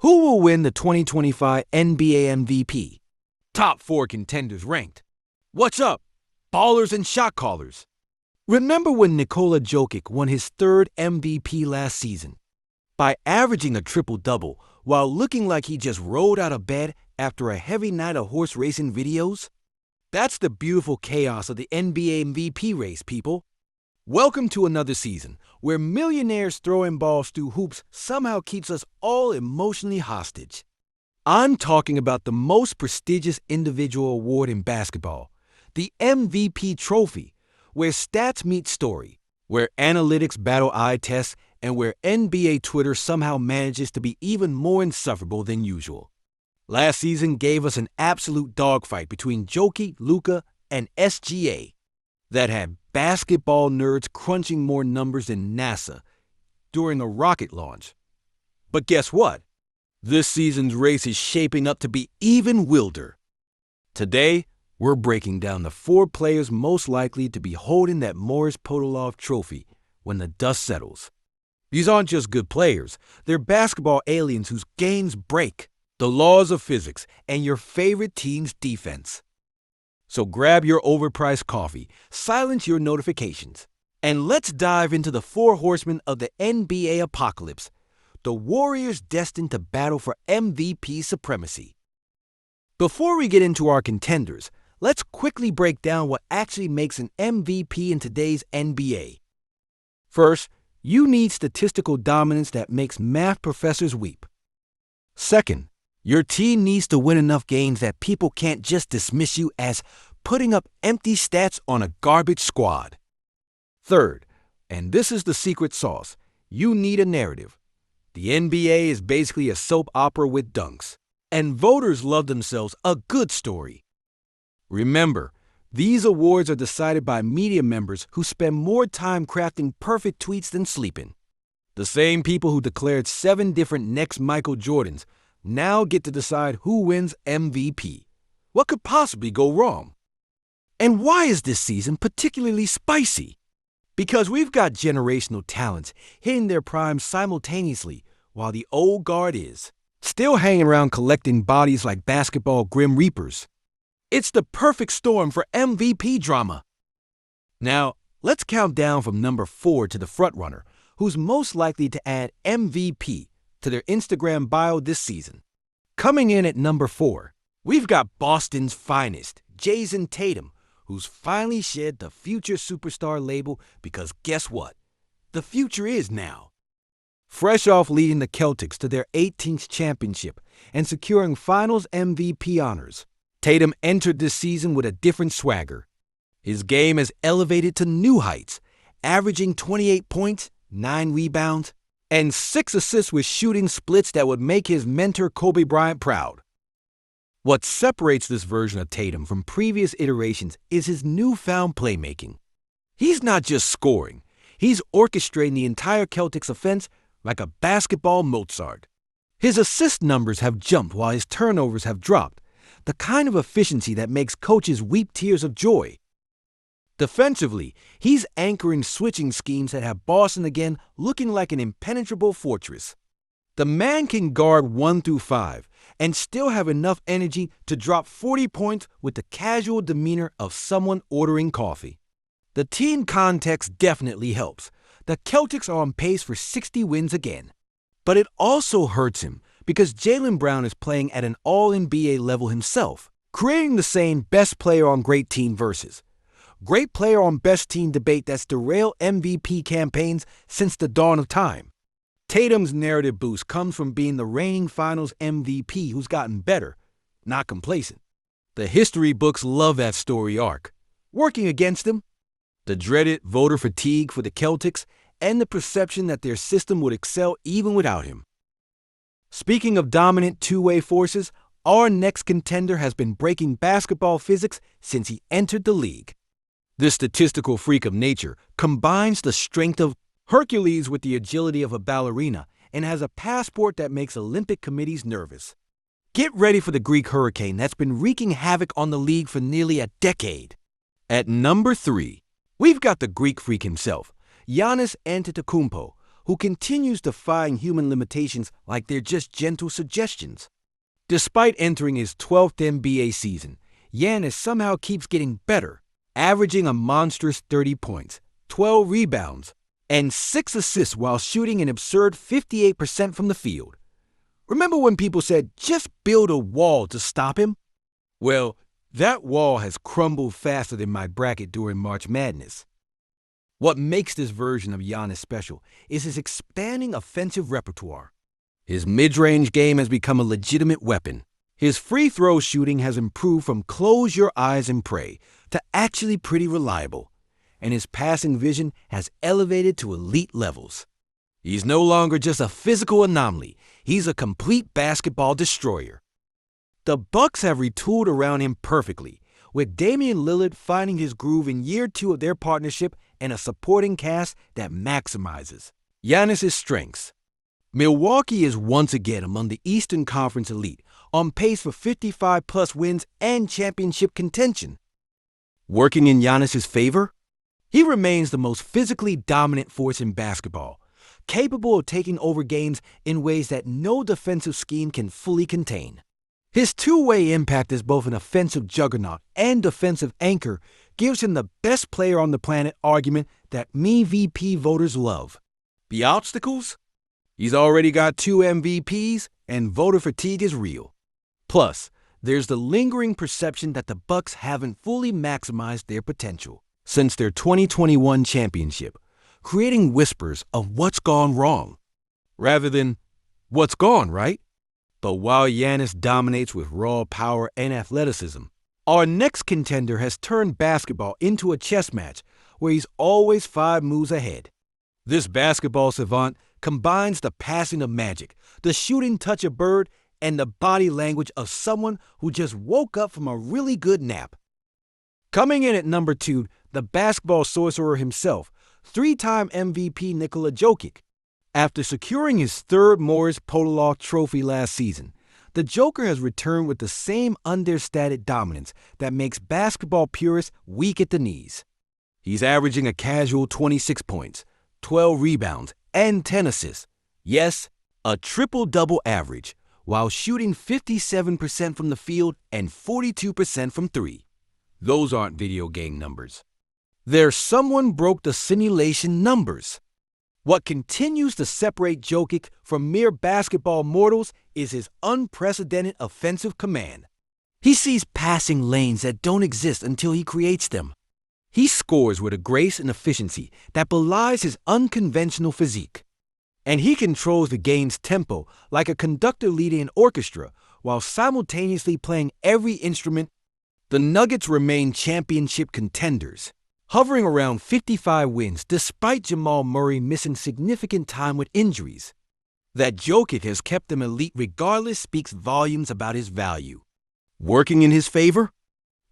Who will win the 2025 NBA MVP? Top 4 contenders ranked. What's up, ballers and shot callers? Remember when Nikola Jokic won his 3rd MVP last season? By averaging a triple-double while looking like he just rolled out of bed after a heavy night of horse racing videos? That's the beautiful chaos of the NBA MVP race, people. Welcome to another season where millionaires throwing balls through hoops somehow keeps us all emotionally hostage. I'm talking about the most prestigious individual award in basketball, the MVP trophy, where stats meet story, where analytics battle eye tests, and where NBA Twitter somehow manages to be even more insufferable than usual. Last season gave us an absolute dogfight between Jokic, Luka, and SGA that had basketball nerds crunching more numbers than NASA during a rocket launch. But guess what? This season's race is shaping up to be even wilder. Today, we're breaking down the 4 players most likely to be holding that Morris Podolov trophy when the dust settles. These aren't just good players, they're basketball aliens whose games break the laws of physics and your favorite team's defense. So grab your overpriced coffee, silence your notifications, and let's dive into the 4 horsemen of the NBA apocalypse, the warriors destined to battle for MVP supremacy. Before we get into our contenders, let's quickly break down what actually makes an MVP in today's NBA. First, you need statistical dominance that makes math professors weep. Second, your team needs to win enough games that people can't just dismiss you as putting up empty stats on a garbage squad. Third, and this is the secret sauce, you need a narrative. The NBA is basically a soap opera with dunks, and voters love themselves a good story. Remember, these awards are decided by media members who spend more time crafting perfect tweets than sleeping. The same people who declared 7 different next Michael Jordans now get to decide who wins MVP. What could possibly go wrong? And why is this season particularly spicy? Because we've got generational talents hitting their prime simultaneously, while the old guard is still hanging around collecting bodies like basketball grim reapers. It's the perfect storm for MVP drama. Now, let's count down from number 4 to the frontrunner, who's most likely to add MVP to their Instagram bio this season. Coming in at number 4, we've got Boston's finest, Jayson Tatum, who's finally shed the future superstar label because guess what? The future is now. Fresh off leading the Celtics to their 18th championship and securing Finals MVP honors, Tatum entered this season with a different swagger. His game has elevated to new heights, averaging 28 points, 9 rebounds, and 6 assists with shooting splits that would make his mentor Kobe Bryant proud. What separates this version of Tatum from previous iterations is his newfound playmaking. He's not just scoring, he's orchestrating the entire Celtics offense like a basketball Mozart. His assist numbers have jumped while his turnovers have dropped, the kind of efficiency that makes coaches weep tears of joy. Defensively, he's anchoring switching schemes that have Boston again looking like an impenetrable fortress. The man can guard 1 through 5 and still have enough energy to drop 40 points with the casual demeanor of someone ordering coffee. The team context definitely helps. The Celtics are on pace for 60 wins again. But it also hurts him because Jaylen Brown is playing at an all-NBA level himself, creating the same best player on great team versus great player on best team debate that's derailed MVP campaigns since the dawn of time. Tatum's narrative boost comes from being the reigning Finals MVP who's gotten better, not complacent. The history books love that story arc. Working against him, the dreaded voter fatigue for the Celtics, and the perception that their system would excel even without him. Speaking of dominant two-way forces, our next contender has been breaking basketball physics since he entered the league. This statistical freak of nature combines the strength of Hercules with the agility of a ballerina and has a passport that makes Olympic committees nervous. Get ready for the Greek hurricane that's been wreaking havoc on the league for nearly a decade. At number 3, we've got the Greek freak himself, Giannis Antetokounmpo, who continues defying human limitations like they're just gentle suggestions. Despite entering his 12th NBA season, Giannis somehow keeps getting better, averaging a monstrous 30 points, 12 rebounds, and 6 assists while shooting an absurd 58% from the field. Remember when people said, just build a wall to stop him? Well, that wall has crumbled faster than my bracket during March Madness. What makes this version of Giannis special is his expanding offensive repertoire. His mid-range game has become a legitimate weapon. His free throw shooting has improved from close your eyes and pray to actually pretty reliable, and his passing vision has elevated to elite levels. He's no longer just a physical anomaly, he's a complete basketball destroyer. The Bucks have retooled around him perfectly, with Damian Lillard finding his groove in year 2 of their partnership and a supporting cast that maximizes Giannis' strengths. Milwaukee is once again among the Eastern Conference elite, on pace for 55-plus wins and championship contention. Working in Giannis' favor, he remains the most physically dominant force in basketball, capable of taking over games in ways that no defensive scheme can fully contain. His two-way impact as both an offensive juggernaut and defensive anchor gives him the best player on the planet argument that MVP voters love. The obstacles? He's already got 2 MVPs, and voter fatigue is real. Plus, there's the lingering perception that the Bucks haven't fully maximized their potential since their 2021 championship, creating whispers of what's gone wrong, rather than what's gone right. But while Giannis dominates with raw power and athleticism, our next contender has turned basketball into a chess match where he's always 5 moves ahead. This basketball savant combines the passing of magic, the shooting touch of Bird, and the body language of someone who just woke up from a really good nap. Coming in at number 2, the basketball sorcerer himself, 3-time MVP Nikola Jokic. After securing his 3rd Morris Podoloff Trophy last season, the Joker has returned with the same understated dominance that makes basketball purists weak at the knees. He's averaging a casual 26 points, 12 rebounds, and 10 assists. Yes, a triple-double average, while shooting 57% from the field and 42% from 3. Those aren't video game numbers. They're someone broke the simulation numbers. What continues to separate Jokic from mere basketball mortals is his unprecedented offensive command. He sees passing lanes that don't exist until he creates them. He scores with a grace and efficiency that belies his unconventional physique. And he controls the game's tempo like a conductor leading an orchestra while simultaneously playing every instrument. The Nuggets remain championship contenders, hovering around 55 wins despite Jamal Murray missing significant time with injuries. That Jokic has kept them elite regardless speaks volumes about his value. Working in his favor?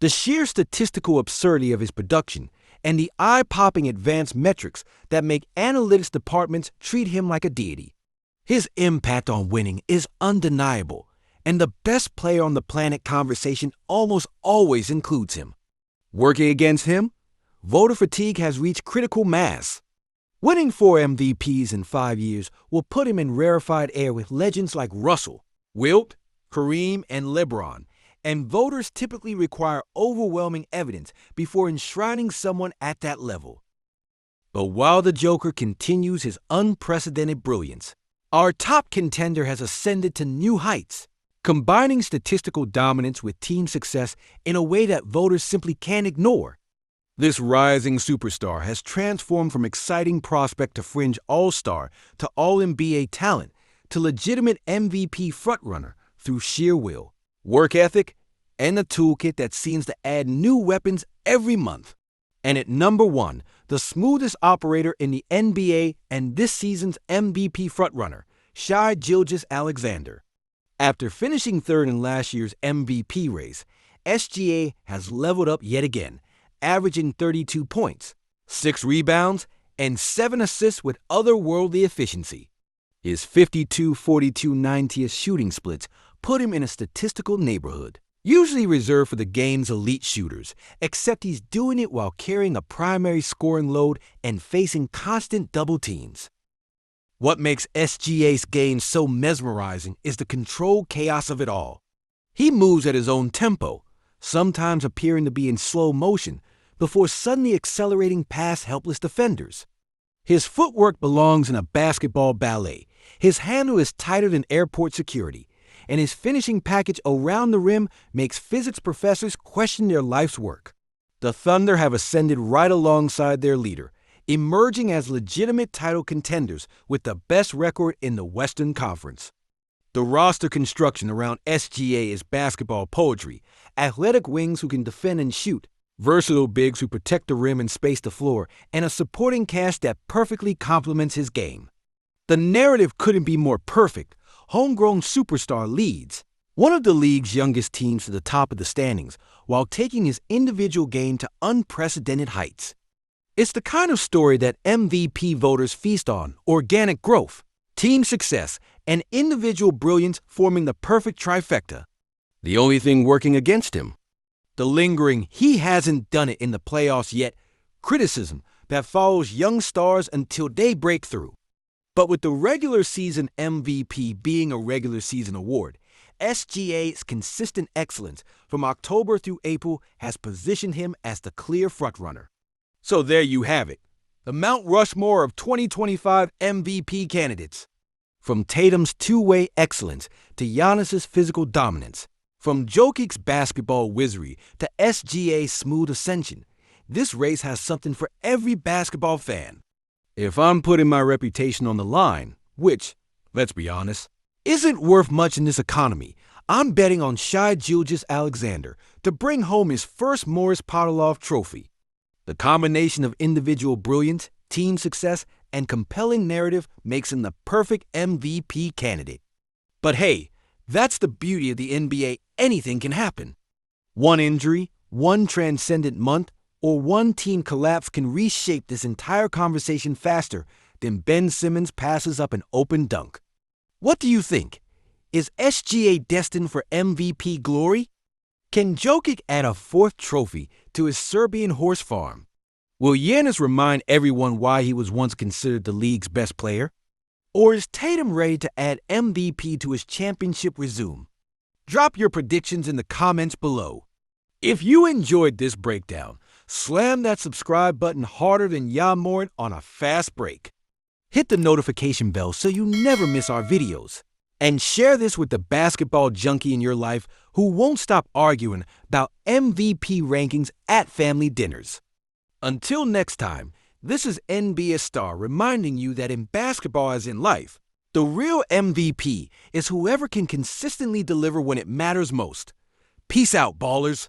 The sheer statistical absurdity of his production and the eye-popping advanced metrics that make analytics departments treat him like a deity. His impact on winning is undeniable, and the best player on the planet conversation almost always includes him. Working against him? Voter fatigue has reached critical mass. Winning 4 MVPs in 5 years will put him in rarefied air with legends like Russell, Wilt, Kareem, and LeBron, and voters typically require overwhelming evidence before enshrining someone at that level. But while the Joker continues his unprecedented brilliance, our top contender has ascended to new heights, combining statistical dominance with team success in a way that voters simply can't ignore. This rising superstar has transformed from exciting prospect to fringe all-star to all-NBA talent to legitimate MVP frontrunner through sheer will, work ethic, and a toolkit that seems to add new weapons every month. And at number 1, the smoothest operator in the NBA and this season's MVP frontrunner, Shai Gilgeous-Alexander. After finishing 3rd in last year's MVP race, SGA has leveled up yet again, averaging 32 points, 6 rebounds, and 7 assists with otherworldly efficiency. His 52-42-90 shooting splits put him in a statistical neighborhood, usually reserved for the game's elite shooters, except he's doing it while carrying a primary scoring load and facing constant double teams. What makes SGA's game so mesmerizing is the controlled chaos of it all. He moves at his own tempo, sometimes appearing to be in slow motion, before suddenly accelerating past helpless defenders. His footwork belongs in a basketball ballet. His handle is tighter than airport security, and his finishing package around the rim makes physics professors question their life's work. The Thunder have ascended right alongside their leader, emerging as legitimate title contenders with the best record in the Western Conference. The roster construction around SGA is basketball poetry: athletic wings who can defend and shoot, versatile bigs who protect the rim and space the floor, and a supporting cast that perfectly complements his game. The narrative couldn't be more perfect. Homegrown superstar leads one of the league's youngest teams to the top of the standings while taking his individual game to unprecedented heights. It's the kind of story that MVP voters feast on: organic growth, team success, and individual brilliance forming the perfect trifecta. The only thing working against him: the lingering "he hasn't done it in the playoffs yet" criticism that follows young stars until they break through. But with the regular season MVP being a regular season award, SGA's consistent excellence from October through April has positioned him as the clear frontrunner. So there you have it, the Mount Rushmore of 2025 MVP candidates. From Tatum's two-way excellence to Giannis's physical dominance, from Jokic's basketball wizardry to SGA's smooth ascension, this race has something for every basketball fan. If I'm putting my reputation on the line, which, let's be honest, isn't worth much in this economy, I'm betting on Shai Gilgeous-Alexander to bring home his first Morris Podoloff trophy. The combination of individual brilliance, team success, and compelling narrative makes him the perfect MVP candidate. But hey, that's the beauty of the NBA. Anything can happen. One injury, one transcendent month, or one team collapse can reshape this entire conversation faster than Ben Simmons passes up an open dunk. What do you think? Is SGA destined for MVP glory? Can Jokic add a fourth trophy to his Serbian horse farm? Will Giannis remind everyone why he was once considered the league's best player? Or is Tatum ready to add MVP to his championship resume? Drop your predictions in the comments below. If you enjoyed this breakdown, slam that subscribe button harder than Jan Morin on a fast break. Hit the notification bell so you never miss our videos. And share this with the basketball junkie in your life who won't stop arguing about MVP rankings at family dinners. Until next time, this is NBA Star reminding you that in basketball as in life, the real MVP is whoever can consistently deliver when it matters most. Peace out, ballers.